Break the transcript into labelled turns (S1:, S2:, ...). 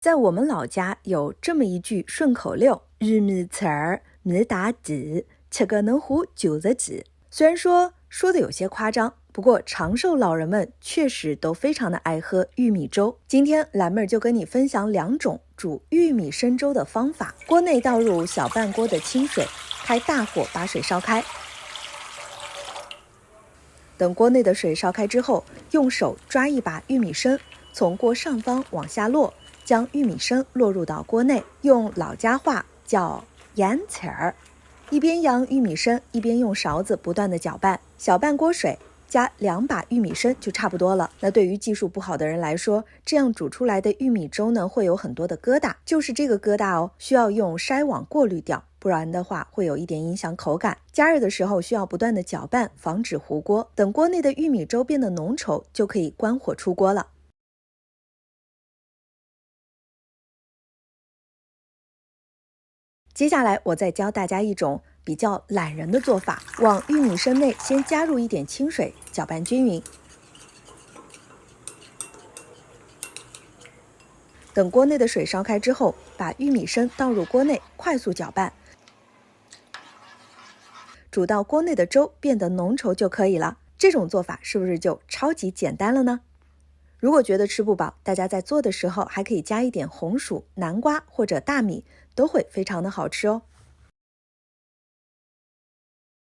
S1: 在我们老家有这么一句顺口溜：玉米刺儿米大几，吃个能活90几。虽然说的有些夸张，不过长寿老人们确实都非常的爱喝玉米粥。今天蓝妹儿就跟你分享2种煮玉米生粥的方法。锅内倒入小半锅的清水，开大火把水烧开。等锅内的水烧开之后，用手抓一把玉米生，从锅上方往下落，将玉米生落入到锅内，用老家话叫扬刺儿。一边扬玉米生，一边用勺子不断的搅拌。小半锅水加2把玉米生就差不多了。那对于技术不好的人来说，这样煮出来的玉米粥呢，会有很多的疙瘩，就是这个疙瘩哦，需要用筛网过滤掉，不然的话会有一点影响口感。加热的时候需要不断的搅拌，防止糊锅。等锅内的玉米粥变得浓稠，就可以关火出锅了。接下来我再教大家一种比较懒人的做法，往玉米生内先加入一点清水，搅拌均匀。等锅内的水烧开之后，把玉米生倒入锅内，快速搅拌，煮到锅内的粥变得浓稠就可以了。这种做法是不是就超级简单了呢？如果觉得吃不饱，大家在做的时候还可以加一点红薯、南瓜或者大米，都会非常的好吃哦。